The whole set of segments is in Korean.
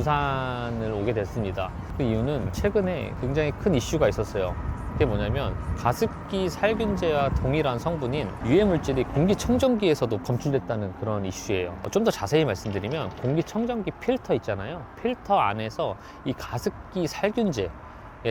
부산을 오게 됐습니다. 그 이유는 최근에 굉장히 큰 이슈가 있었어요. 그게 뭐냐면 가습기 살균제와 동일한 성분인 유해물질이 공기청정기에서도 검출됐다는 그런 이슈예요. 좀 더 자세히 말씀드리면 공기청정기 필터 있잖아요. 필터 안에서 이 가습기 살균제의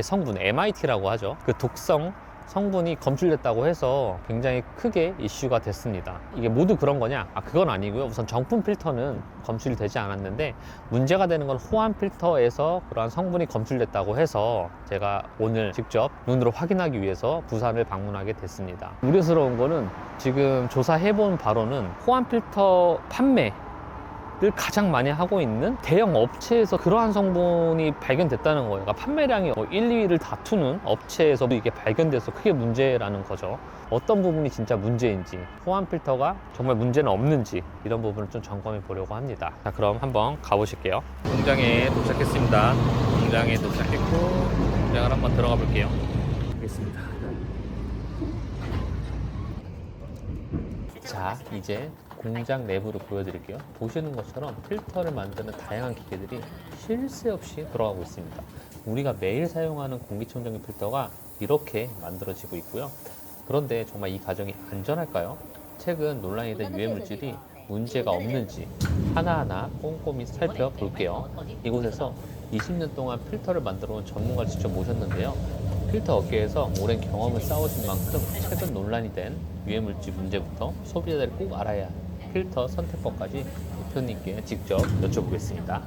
성분 MIT라고 하죠. 그 독성 성분이 검출됐다고 해서 굉장히 크게 이슈가 됐습니다. 이게 모두 그런 거냐? 그건 아니고요. 우선 정품 필터는 검출이 되지 않았는데 문제가 되는 건 호환 필터에서 그러한 성분이 검출됐다고 해서 제가 오늘 직접 눈으로 확인하기 위해서 부산을 방문하게 됐습니다. 우려스러운 거는 지금 조사해본 바로는 호환 필터 판매 를 가장 많이 하고 있는 대형 업체에서 그러한 성분이 발견됐다는 거예요. 그러니까 판매량이 1, 2위를 다투는 업체에서도 이게 발견돼서 크게 문제라는 거죠. 어떤 부분이 진짜 문제인지, 호환 필터가 정말 문제는 없는지 이런 부분을 좀 점검해 보려고 합니다. 자, 그럼 한번 가보실게요. 공장에 도착했습니다. 공장에 도착했고 공장을 한번 들어가 볼게요. 알겠습니다. 자, 이제 공장 내부를 보여드릴게요. 보시는 것처럼 필터를 만드는 다양한 기계들이 쉴 새 없이 돌아가고 있습니다. 우리가 매일 사용하는 공기청정기 필터가 이렇게 만들어지고 있고요. 그런데 정말 이 과정이 안전할까요? 최근 논란이 된 유해물질이 문제가 없는지 하나하나 꼼꼼히 살펴볼게요. 이곳에서 20년 동안 필터를 만들어 온 전문가를 직접 모셨는데요. 필터 업계에서 오랜 경험을 쌓으신 만큼 최근 논란이 된 유해물질 문제부터 소비자들이 꼭 알아야 할 필터 선택법까지 대표님께 직접 여쭤보겠습니다.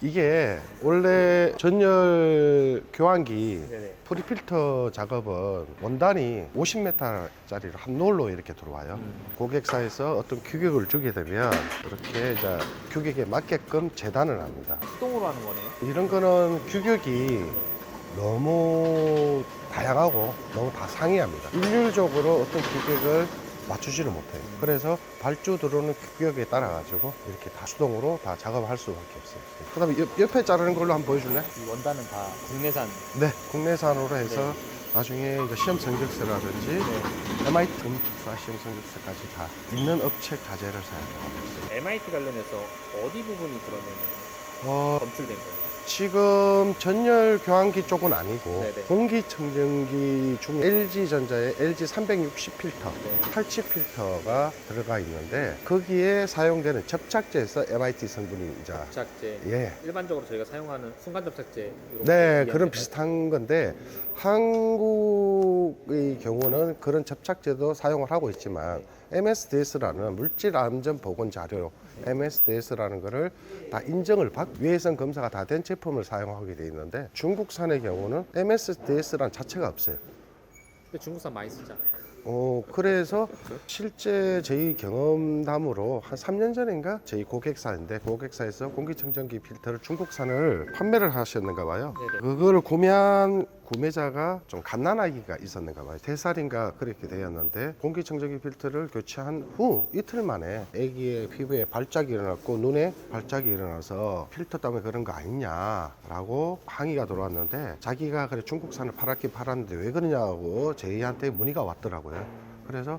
이게 원래 전열 교환기 네네. 프리필터 작업은 원단이 50m짜리를 한 롤로 이렇게 들어와요. 고객사에서 어떤 규격을 주게 되면 이렇게 이제 규격에 맞게끔 재단을 합니다. 수동으로 하는 거네요. 이런 거는 규격이 너무 다양하고 너무 다 상이합니다. 일률적으로 어떤 규격을 맞추지를 못해요. 그래서 발주 들어오는 규격에 따라 가지고 이렇게 다 수동으로 다 작업할 수밖에 없어요. 그다음에 옆에 자르는 걸로 한번 보여줄래? 이 원단은 다 국내산. 네, 국내산으로 해서 나중에 이제 시험 성적서라든지 MIT 검사 시험 성적서까지 다 있는 업체 가재를 사용하고 있어요. MIT 관련해서 어디 부분이 그러면 검출된 거예요? 지금 전열 교환기 쪽은 아니고 네네. 공기청정기 중 LG전자의 LG360 필터, 네. 87 필터가 들어가 있는데 거기에 사용되는 접착제에서 MIT 성분이 이제 접착제. 예. 일반적으로 저희가 사용하는 순간 접착제. 네, 그런 비슷한 건데 한국의 경우는 그런 접착제도 사용을 하고 있지만 MSDS라는 물질 안전 보건 자료 MSDS라는 거를 다 인정을 받고 위해성 검사가 다 된 제품을 사용하게 돼 있는데 중국산의 경우는 MSDS라는 자체가 없어요. 근데 중국산 많이 쓰잖아요. 그래서 실제 저희 경험담으로 한 3년 전인가 저희 고객사인데 고객사에서 공기청정기 필터를 중국산을 판매를 하셨는가 봐요. 네네. 그걸 구매한 구매자가 좀 갓난아기가 있었는가 봐요. 3살인가 그렇게 되었는데 공기청정기 필터를 교체한 후 이틀 만에 아기의 피부에 발작이 일어났고 눈에 발작이 일어나서 필터 때문에 그런 거 아니냐라고 항의가 들어왔는데 자기가 그래 중국산을 팔았긴 팔았는데 왜 그러냐고 저희한테 문의가 왔더라고요. 그래서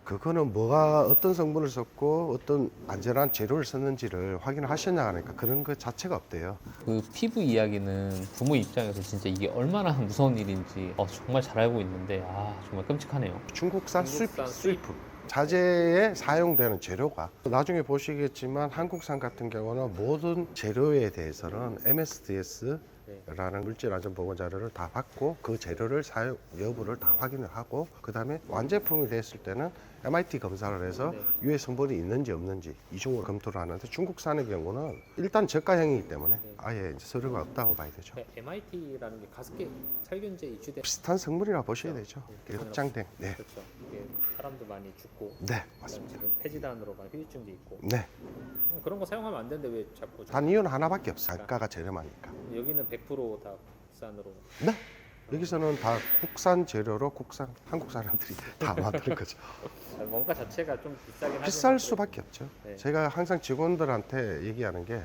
그거는 뭐가 어떤 성분을 썼고 어떤 안전한 재료를 썼는지를 확인하셨냐 하니까 그런 것 자체가 없대요. 그 피부 이야기는 부모 입장에서 진짜 이게 얼마나 무서운 일인지 정말 잘 알고 있는데 정말 끔찍하네요. 중국산 중국산 수입품 자재에 사용되는 재료가 나중에 보시겠지만 한국산 같은 경우는 모든 재료에 대해서는 MSDS 라는 물질 안전 보건 자료를 다 받고 그 재료를 사용 여부를 다 확인을 하고 그다음에 완제품이 됐을 때는 MIT 검사를 해서 유해 성분이 있는지 없는지 이중으로 검토를 하는데 중국산의 경우는 일단 저가형이기 때문에 아예 이제 서류가 없다고 봐야 되죠. MIT라는 게 가습기 살균제 이슈된 비슷한 성분이라 보셔야 되죠. 확장된. 네. 그렇죠. 이게 사람도 많이 죽고 네, 맞습니다. 지금 폐지단으로 막 휴지증도 있고 네. 그런 거 사용하면 안 되는데 왜 자꾸 단 이유는 하나밖에 없어요. 단가가 저렴하니까. 여기는 100%다 국산으로. 네. 여기서는 다 국산 재료로 국산 한국 사람들이 다 만드는 거죠. 뭔가 자체가 좀 비싸긴 비쌀 하지만 수밖에 없죠. 네. 제가 항상 직원들한테 얘기하는 게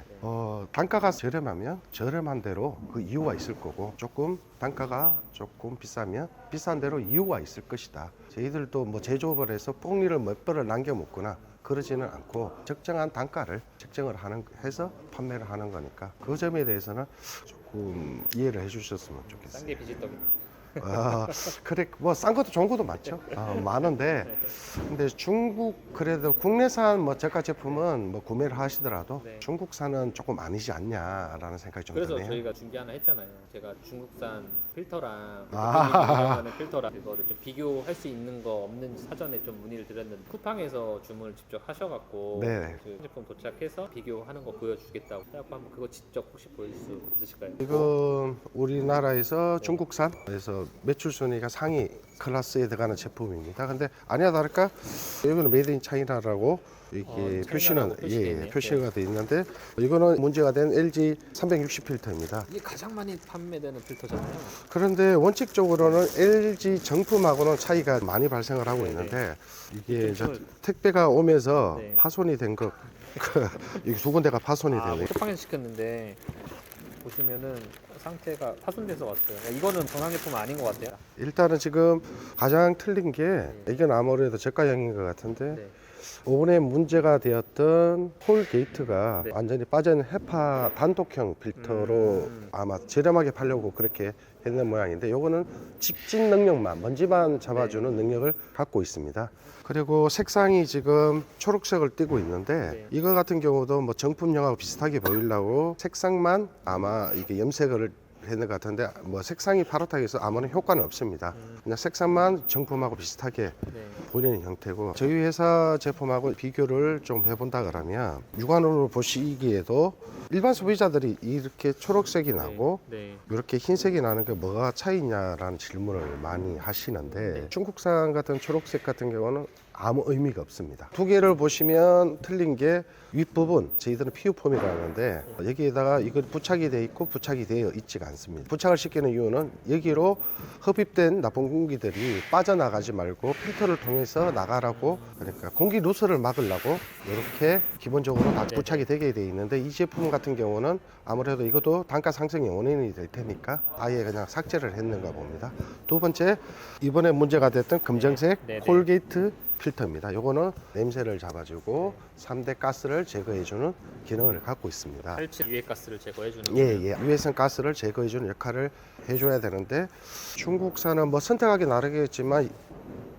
단가가 저렴하면 저렴한 대로 그 이유가 있을 거고 조금 단가가 조금 비싸면 비싼 대로 이유가 있을 것이다. 저희들도 뭐 제조업을 해서 뽕리를 몇 벌을 남겨 먹거나 그러지는 않고 적정한 단가를 책정을 해서 판매를 하는 거니까 그 점에 대해서는 조금 이해를 해주셨으면 좋겠어요. 싼게 비지떡. 아, 그래, 뭐 싼 것도 좋은 것도 많죠. 많은데, 근데 중국 그래도 국내산 뭐 저가 제품은 뭐 구매를 하시더라도 네. 중국산은 조금 아니지 않냐라는 생각이 좀 그래서 드네요. 저희가 준비 하나 했잖아요. 제가 중국산 필터랑 아. 하는 필터랑 이거를 좀 비교할 수 있는 거 없는지 사전에 좀 문의를 드렸는데 쿠팡에서 주문을 직접 하셔갖고 네. 그 제품 도착해서 비교하는 거 보여주겠다고 해갖고 한번 그거 직접 혹시 보여줄 수 있으실까요? 지금 우리나라에서 중국산에서 매출 순위가 상위 클래스에 들어가는 제품입니다. 근데 아니야 다를까 여기는 메이드 인 차이나라고 이렇게 표시는 차이나라고 표시돼 있네요. 표시가 돼 있는데 이거는 문제가 된 LG 360 필터입니다. 이게 가장 많이 판매되는 필터잖아요. 그런데 원칙적으로는 LG 정품하고는 차이가 많이 발생을 하고 네네. 있는데 이게 이제 좀 택배가 오면서 네. 파손이 된 거, 이게 두 군데가 파손이 되네. 쿠팡에서 시켰는데 보시면은 상태가 파손돼서 왔어요. 이거는 정상제품 아닌 것 같아요. 일단은 지금 가장 틀린 게 이건 아무래도 저가형인 것 같은데 네. 이번에 문제가 되었던 홀 게이트가 네. 완전히 빠진 헤파 단독형 필터로 아마 저렴하게 팔려고 그렇게 했는 모양인데 요거는 집진 능력만 먼지만 잡아주는 능력을 갖고 있습니다. 그리고 색상이 지금 초록색을 띠고 있는데 네. 이거 같은 경우도 뭐 정품형하고 비슷하게 보이려고 색상만 아마 이게 염색을 했는 것 같은데 뭐 색상이 파랗다고 해서 아무런 효과는 없습니다. 그냥 색상만 정품하고 비슷하게 네. 보이는 형태고 저희 회사 제품하고 비교를 좀 해본다 그러면 육안으로 보시기에도 일반 소비자들이 이렇게 초록색이 나고 네. 이렇게 흰색이 나는 게 뭐가 차이냐라는 질문을 많이 하시는데 네. 중국산 같은 초록색 같은 경우는 아무 의미가 없습니다. 두 개를 보시면 틀린 게 윗부분 저희들은 피우폼이라고 하는데 여기에다가 이거 부착이 돼 있고 부착이 되어 있지가 않습니다. 부착을 시키는 이유는 여기로 흡입된 나쁜 공기들이 빠져나가지 말고 필터를 통해서 나가라고 그러니까 공기 누설을 막으려고 이렇게 기본적으로 다 부착이 되게 돼 있는데 이 제품 같은 경우는 아무래도 이것도 단가 상승의 원인이 될 테니까 아예 그냥 삭제를 했는가 봅니다. 두 번째 이번에 문제가 됐던 금정색 네, 네. 콜게이트 필터입니다. 요거는 냄새를 잡아주고 3대 가스를 제거해주는 기능을 갖고 있습니다. 탈취 유해 가스를 제거해주는. 예. 유해성 가스를 제거해주는 역할을 해줘야 되는데 중국산은 뭐 선택하기 나르겠지만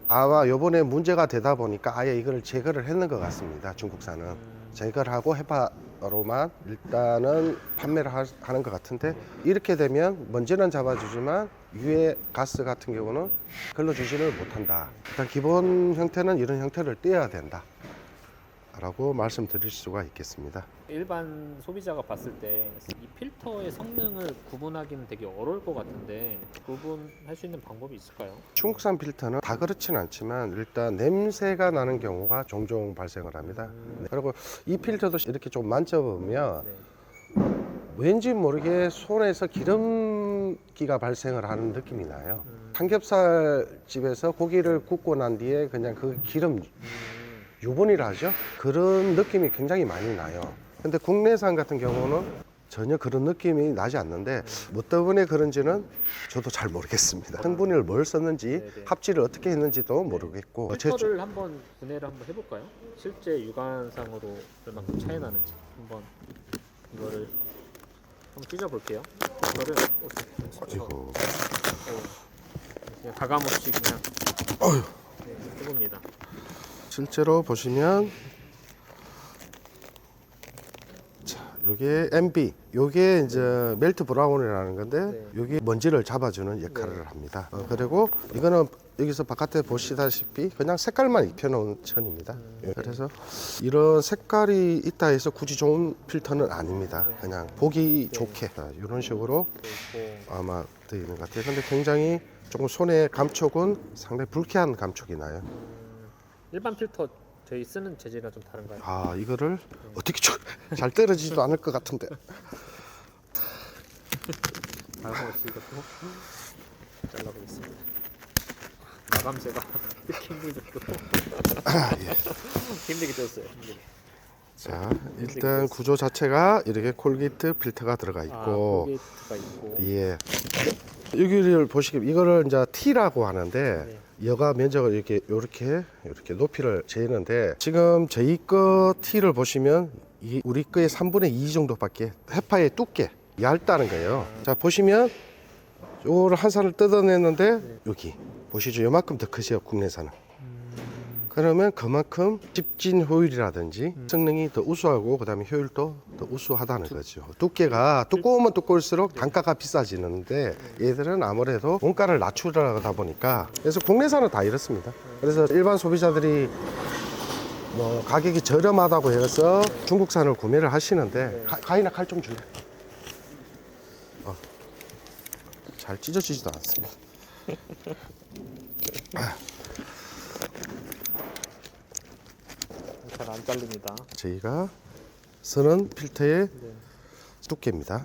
아마 요번에 문제가 되다 보니까 아예 이걸 제거를 했는 것 같습니다. 중국산은 제거를 하고 헤파로만 일단은 판매를 하는 것 같은데 이렇게 되면 먼지는 잡아주지만 유해 가스 같은 경우는 걸러주지를 못한다. 일단 기본 형태는 이런 형태를 떼야 된다 라고 말씀드릴 수가 있겠습니다. 일반 소비자가 봤을 때 이 필터의 성능을 구분하기는 되게 어려울 것 같은데 구분할 수 있는 방법이 있을까요? 중국산 필터는 다 그렇지는 않지만 일단 냄새가 나는 경우가 종종 발생을 합니다. 그리고 이 필터도 이렇게 좀 만져보면 네. 왠지 모르게 손에서 기름기가 발생을 하는 느낌이 나요. 삼겹살 집에서 고기를 굽고 난 뒤에 그냥 그 기름 유분이라 하죠. 그런 느낌이 굉장히 많이 나요. 근데 국내산 같은 경우는 전혀 그런 느낌이 나지 않는데 뭐 때문에 그런지는 저도 잘 모르겠습니다. 성분을 뭘 썼는지 네네. 합질을 어떻게 했는지도 모르겠고 필터를 한번 분해를 한번 해볼까요? 실제 육안상으로 얼마큼 차이 나는지 한번 이거를 한번 찢어볼게요. 이거를 그리고 그냥 가감없이 그냥 어휴. 네, 해봅니다. 실제로 보시면 자, 요게 MB, 요게 이제 멜트 브라운이라는 건데 네. 요게 먼지를 잡아주는 역할을 합니다. 그리고 이거는 여기서 바깥에 보시다시피 그냥 색깔만 입혀놓은 천입니다. 예, 그래서 이런 색깔이 있다 해서 굳이 좋은 필터는 아닙니다. 그냥 보기 좋게 이런 식으로 그리고 아마 되어 있는 것 같아요. 근데 굉장히 조금 손의 감촉은 상당히 불쾌한 감촉이 나요. 일반 필터 저희 쓰는 재질이랑 좀 다른가요? 아 이거를 어떻게 잘 떨어지지도 않을 것 같은데 가감없이 이것도 잘라보겠습니다. 마감제가 이렇게 힘들게 힘들게 떴어요. 힘들게. 자 일단 구조 자체가 이렇게 콜게이트 필터가 들어가 있고 콜게이트가 있고 예 여기를 보시면 이거를 이제 T라고 하는데 네. 여가 면적을 이렇게 높이를 재는데 지금 저희 거 티를 보시면 우리 거의 3분의 2 정도밖에 해파의 두께 얇다는 거예요. 자 보시면 요거를 한 산을 뜯어냈는데 여기 보시죠. 요만큼 더 크죠 국내산은. 그러면 그만큼 집진 효율이라든지 성능이 더 우수하고 그다음에 효율도 더 우수하다는 거죠. 두께가 두꺼우면 두꺼울수록 단가가 비싸지는데 얘들은 아무래도 원가를 낮추려다 보니까 그래서 국내산은 다 이렇습니다. 그래서 일반 소비자들이 뭐 가격이 저렴하다고 해서 중국산을 구매를 하시는데 가위나 칼 좀 줄래? 잘 찢어지지도 않습니다. 잘 안 잘립니다. 저희가 쓰는 필터의 두께입니다.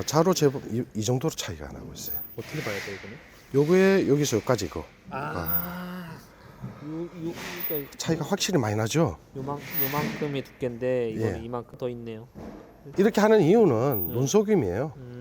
자로 제법 이 정도로 차이가 나고 있어요. 어떻게 봐야 돼 이거는? 요거에 여기서 여기까지 이거 그러니까 차이가 확실히 많이 나죠. 요만큼의 두께인데 이거는 예. 이만큼 더 있네요. 이렇게 하는 이유는 눈속임이에요.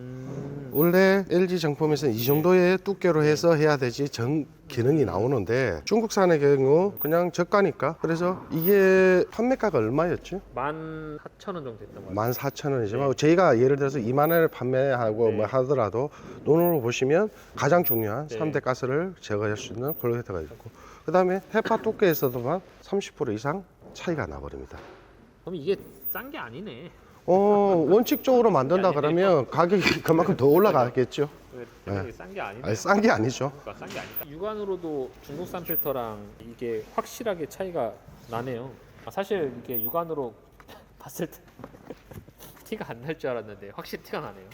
원래 LG 정품에서는 이 정도의 두께로 해서 해야 되지 전 기능이 나오는데 중국산의 경우 그냥 저가니까 그래서 이게 판매가가 얼마였죠? 14,000원 정도 됐던 것 같아요. 14,000원이지만 저희가 예를 들어서 2만 원을 판매하고 뭐 하더라도 눈으로 보시면 가장 중요한 3대 가스를 제거할 수 있는 콜로게이터가 있고 그 다음에 해파 두께에서도만 30% 이상 차이가 나버립니다. 그럼 이게 싼 게 아니네. 원칙적으로 만든다 그러면 가격이 그만큼 더 올라가겠죠. 대박이 싼 게 아니네. 아니, 싼 게 아니죠. 그러니까 싼 게 아니까. 육안으로도 중국산 필터랑 이게 확실하게 차이가 나네요. 사실 이게 육안으로 봤을 때 티가 안 날 줄 알았는데 확실히 티가 나네요.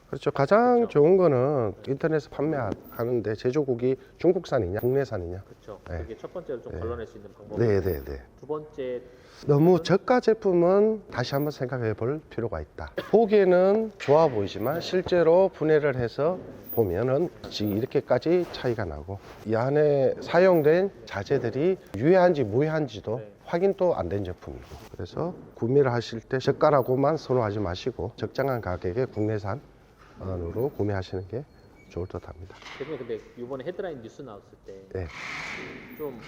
그렇죠. 가장 좋은 거는 인터넷에서 판매하는데 제조국이 중국산이냐 국내산이냐. 그렇죠. 네. 그게 첫 번째로 좀 걸러낼 수 있는 방법. 네네네. 두 번째 너무 저가 제품은 다시 한번 생각해 볼 필요가 있다. 보기에는 좋아 보이지만 실제로 분해를 해서 보면은 지금 이렇게까지 차이가 나고 이 안에 사용된 자재들이 유해한지 무해한지도 네. 확인도 안 된 제품이고 그래서 구매를 하실 때 저가라고만 선호하지 마시고 적정한 가격에 국내산으로 구매하시는 게 좋을 듯 합니다. 대표님 근데 이번에 헤드라인 뉴스 나왔을 때 좀 네.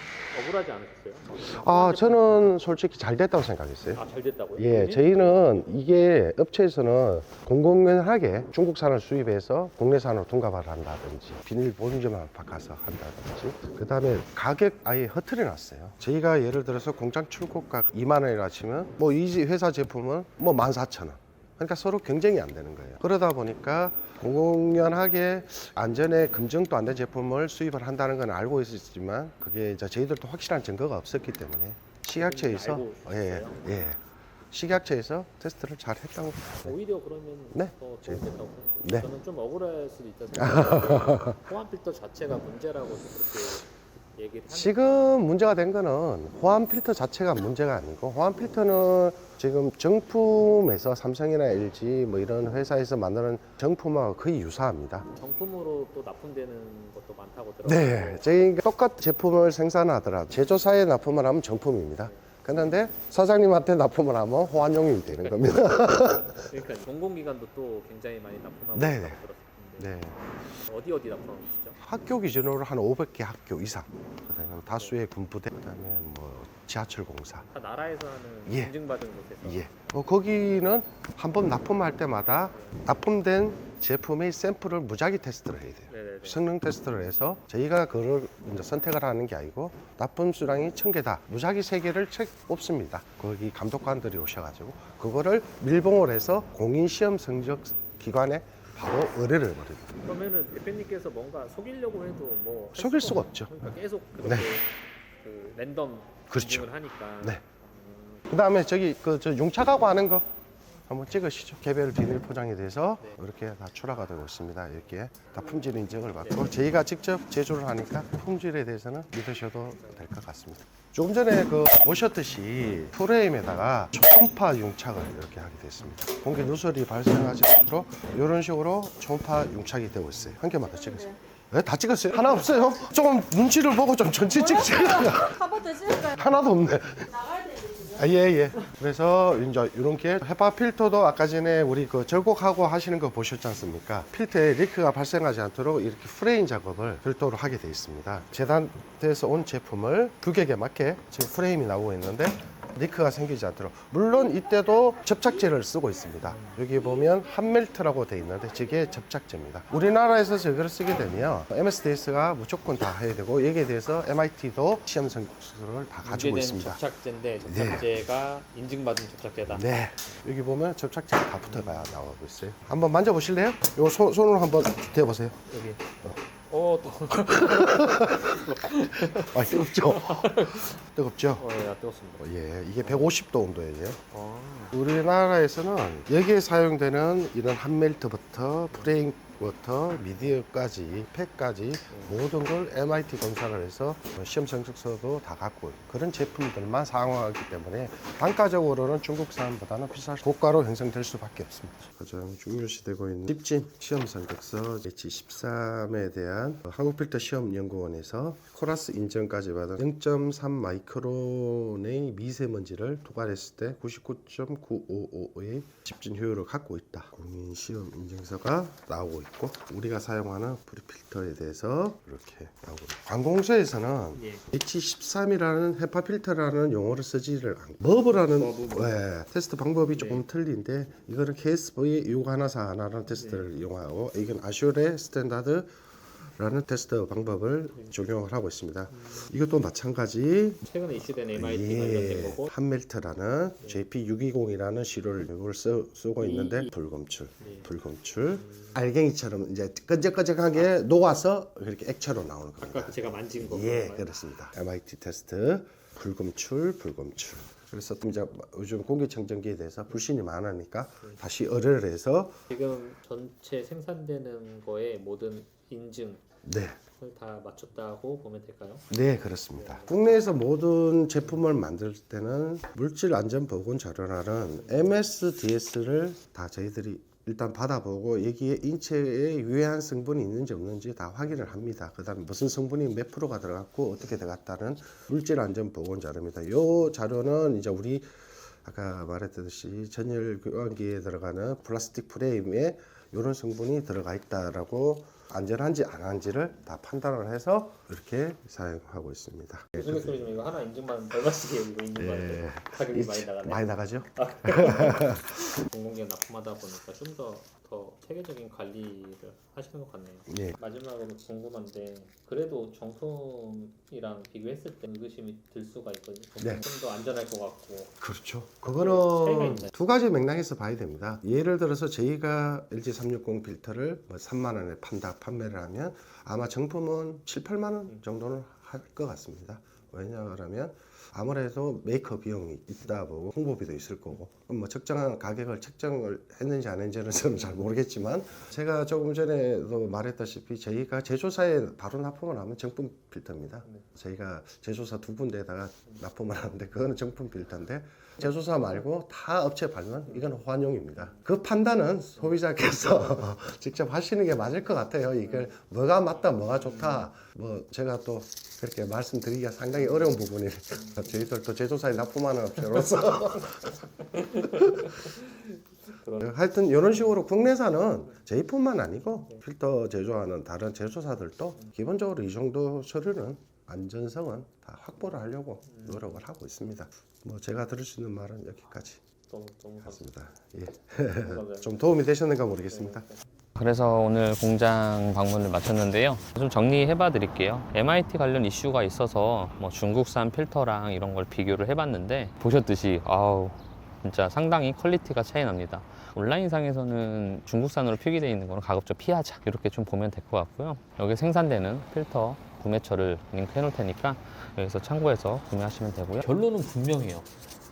억울하지 않으셨어요? 저는 솔직히 잘 됐다고 생각했어요. 잘 됐다고요? 예, 저희는 이게 업체에서는 공공연하게 중국산을 수입해서 국내산으로 둔갑을 한다든지 비닐 본점만 바꿔서 한다든지 그 다음에 가격 아예 허틀이 났어요. 저희가 예를 들어서 공장 출고가 2만 원이라 치면 뭐 이 회사 제품은 뭐 14,000원. 그러니까 서로 경쟁이 안 되는 거예요. 그러다 보니까 공공연하게 안전에 검증도 안 된 제품을 수입을 한다는 건 알고 있었지만 그게 이제 저희들도 확실한 증거가 없었기 때문에 식약처에서 알고 있었어요? 식약처에서 테스트를 잘 했다고. 오히려 그러면 네. 더 좋겠다고 네. 저는 좀 억울할 수도 있다고 호환 필터 자체가 문제라고 그렇게 얘기를 하는 지금 문제가 된 거는 호환 필터 자체가 문제가 아니고 호환 필터는 지금 정품에서 삼성이나 LG 뭐 이런 회사에서 만드는 정품하고 거의 유사합니다. 정품으로 또 납품되는 것도 많다고 들었어요. 네, 저희 똑같은 제품을 생산하더라도 제조사에 납품을 하면 정품입니다. 그런데 사장님한테 납품을 하면 호환용이 되는 겁니다. 그러니까 공공기관도 또 굉장히 많이 납품하고 네, 있다고 네. 들었는데 네. 어디 납품하고 계시죠? 학교 기준으로 한 500개 학교 이상, 그다음에 다수의 군부대, 그다음에 뭐 지하철 공사. 다 나라에서 하는 예. 인증받은 곳에서 예. 거기는 한 번 납품할 때마다 납품된 제품의 샘플을 무작위 테스트를 해야 돼요. 네네네. 성능 테스트를 해서 저희가 그걸 이제 선택을 하는 게 아니고 납품 수량이 1000개다. 무작위 3개를 뽑습니다. 거기 감독관들이 오셔가지고 그거를 밀봉을 해서 공인시험 성적 기관에 바로 의뢰를 해버립니다. 그러면은 대표님께서 뭔가 속이려고 해도 뭐 할 속일 수가 없죠. 그러니까 계속 그렇게 네. 그 랜덤 그렇죠. 인증을 하니까 네. 그 다음에 저기 저 융착하고 하는 거 한번 찍으시죠. 개별 비닐 포장에 대해서 이렇게 다 출하가 되고 있습니다. 이렇게 다 품질 인증을 받고 저희가 직접 제조를 하니까 품질에 대해서는 믿으셔도 될 것 같습니다. 조금 전에 보셨듯이 프레임에다가 초음파 융착을 이렇게 하게 됐습니다. 공기 누설이 발생하지 않도록 이런 식으로 초음파 융착이 되고 있어요. 한 개만 더 찍으세요. 네, 다 찍었어요? 하나 없어요? 조금 눈치를 보고 좀 전체 찍지. 한번 더 찍을까요? 하나도 없네. 나가야 되는데 지금. 예. 그래서 이제 이렇게 헤파 필터도 아까 전에 우리 그 절곡하고 하시는 거 보셨지 않습니까? 필터에 리크가 발생하지 않도록 이렇게 프레임 작업을 별도로 하게 되어 있습니다. 재단돼서 온 제품을 규격에 맞게 지금 프레임이 나오고 있는데 리크가 생기지 않도록. 물론 이때도 접착제를 쓰고 있습니다. 여기 보면 한멜트라고 되어 있는데 저게 접착제입니다. 우리나라에서 저거를 쓰게 되면 MSDS가 무조건 다 해야 되고 여기에 대해서 MIT도 시험 성적을 다 가지고 문제된 있습니다. 접착제인데 접착제가 인증받은 접착제다. 네, 여기 보면 접착제가 다 붙어가 나오고 있어요. 한번 만져보실래요? 요 손으로 한번 대보세요. 여기. 또. 아, 뜨겁죠? 뜨겁죠? 예, 뜨겁습니다. 예, 이게 150도 온도예요. 아, 우리나라에서는 여기에 사용되는 이런 한멜트부터 프레임부터 미디어까지 팩까지 모든 걸 MIT 검사를 해서 시험 성적서도 다 갖고 그런 제품들만 사용하기 때문에 단가적으로는 중국산보다는 비쌀 고가로 형성될 수밖에 없습니다. 가장 중요시되고 있는 립진 시험 성적서 H13에 대한 한국필터 시험연구원에서 코라스 인정까지 받은 0.3 마이크론의 미세먼지를 투과했을 때 99.955의 집진 효율을 갖고 있다. 국민 시험 인증서가 나오고 있고 우리가 사용하는 프리필터에 대해서 이렇게 나오고 있습니다. 관공서에서는 예. H13이라는 헤파 필터라는 용어를 쓰지를 않고 머브라는 테스트 방법이 조금 틀린데 이거는 KSV 6144라는 테스트를 이용하고 이건 아슈레 스탠다드 라는 테스트 방법을 적용을 하고 있습니다. 이것도 마찬가지 최근에 이슈된 MIT 관련된 거고. 한멜트라는 JP620이라는 시료를 이걸 쓰고 있는데 불검출, 알갱이처럼 이제 끈적끈적하게 녹아서 그렇게 액체로 나오는 겁니다. 아까 제가 만진 거. 예, 그렇습니다. MIT 테스트 불검출. 그래서 이제 요즘 공기청정기에 대해서 불신이 많으니까 다시 의뢰를 해서 지금 전체 생산되는 거에 모든 인증을 네. 다 맞췄다고 보면 될까요? 네, 그렇습니다. 국내에서 모든 제품을 만들 때는 물질안전보건자료라는 MSDS를 다 저희들이 일단 받아보고 여기에 인체에 유해한 성분이 있는지 없는지 다 확인을 합니다. 그 다음에 무슨 성분이 몇 프로가 들어갔고 어떻게 들어갔다는 물질안전보건자료입니다. 이 자료는 이제 우리 아까 말했듯이 전열 교환기에 들어가는 플라스틱 프레임에 이런 성분이 들어가 있다라고 안전한지 안 한지를 다 판단을 해서 이렇게 사용하고 있습니다. 무슨 교수님 이거 하나 인증만 얼마씩이에요? 이거 인증만 가격이 많이 나가네. 많이 나가죠? 공공기관 납품하다 보니까 좀 더 체계적인 관리를 하시는 것 같네요. 예. 마지막으로 궁금한데 그래도 정품이랑 비교했을 때 의구심이 들 수가 있거든요. 네. 좀 더 안전할 것 같고. 그렇죠. 차이가 그거는 있나요? 두 가지 맥락에서 봐야 됩니다. 예를 들어서 저희가 LG360 필터를 3만 원에 판매를 하면 아마 정품은 7, 8만 원 정도는 할 것 같습니다. 왜냐하면 아무래도 메이커 비용이 있다 보고 홍보비도 있을 거고 뭐 적정한 가격을 책정을 했는지 안 했는지는 저는 잘 모르겠지만 제가 조금 전에도 말했다시피 저희가 제조사에 바로 납품을 하면 정품 필터입니다. 저희가 제조사 두 군데에다가 납품을 하는데 그거는 정품 필터인데 제조사 말고 다 업체 발면 이건 호환용입니다. 그 판단은 소비자께서 직접 하시는 게 맞을 것 같아요. 이걸 뭐가 맞다 뭐가 좋다 뭐 제가 또 그렇게 말씀드리기가 상당히 어려운 부분이 저희들도 제조사에 납품하는 업체로서 하여튼 이런 식으로 국내산은 저희뿐만 아니고 필터 제조하는 다른 제조사들도 기본적으로 이 정도 서류는 안전성은 다 확보를 하려고 노력을 하고 있습니다. 뭐 제가 들을 수 있는 말은 여기까지 너무 맞습니다. 감사합니다. 좀 도움이 되셨는가 모르겠습니다. 그래서 오늘 공장 방문을 마쳤는데요. 좀 정리해봐 드릴게요. MIT 관련 이슈가 있어서 뭐 중국산 필터랑 이런 걸 비교를 해봤는데 보셨듯이 아우 진짜 상당히 퀄리티가 차이 납니다. 온라인상에서는 중국산으로 표기되어 있는 거는 가급적 피하자 이렇게 좀 보면 될 것 같고요. 여기 생산되는 필터 구매처를 링크 해놓을 테니까 여기서 참고해서 구매하시면 되고요. 결론은 분명해요.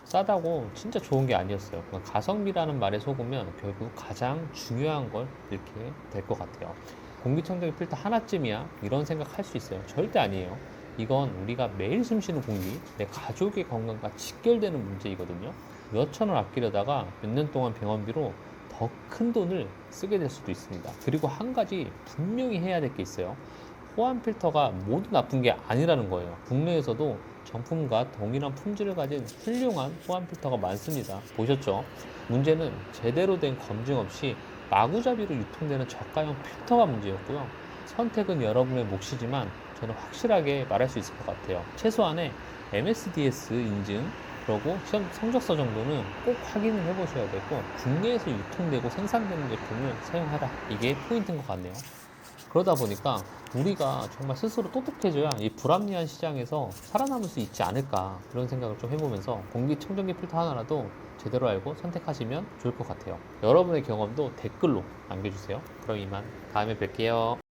싸다고 진짜 좋은 게 아니었어요. 그러니까 가성비라는 말에 속으면 결국 가장 중요한 걸 잃게 될 것 같아요. 공기청정기 필터 하나쯤이야 이런 생각 할 수 있어요. 절대 아니에요. 이건 우리가 매일 숨쉬는 공기, 내 가족의 건강과 직결되는 문제이거든요. 몇천 원 아끼려다가 몇 년 동안 병원비로 더 큰 돈을 쓰게 될 수도 있습니다. 그리고 한 가지 분명히 해야 될 게 있어요. 호환 필터가 모두 나쁜 게 아니라는 거예요. 국내에서도 정품과 동일한 품질을 가진 훌륭한 호환 필터가 많습니다. 보셨죠? 문제는 제대로 된 검증 없이 마구잡이로 유통되는 저가형 필터가 문제였고요. 선택은 여러분의 몫이지만 저는 확실하게 말할 수 있을 것 같아요. 최소한의 MSDS 인증 그리고 시험 성적서 정도는 꼭 확인을 해보셔야 되고 국내에서 유통되고 생산되는 제품을 사용하라. 이게 포인트인 것 같네요. 그러다 보니까 우리가 정말 스스로 똑똑해져야 이 불합리한 시장에서 살아남을 수 있지 않을까 이런 생각을 좀 해보면서 공기청정기 필터 하나라도 제대로 알고 선택하시면 좋을 것 같아요. 여러분의 경험도 댓글로 남겨주세요. 그럼 이만 다음에 뵐게요.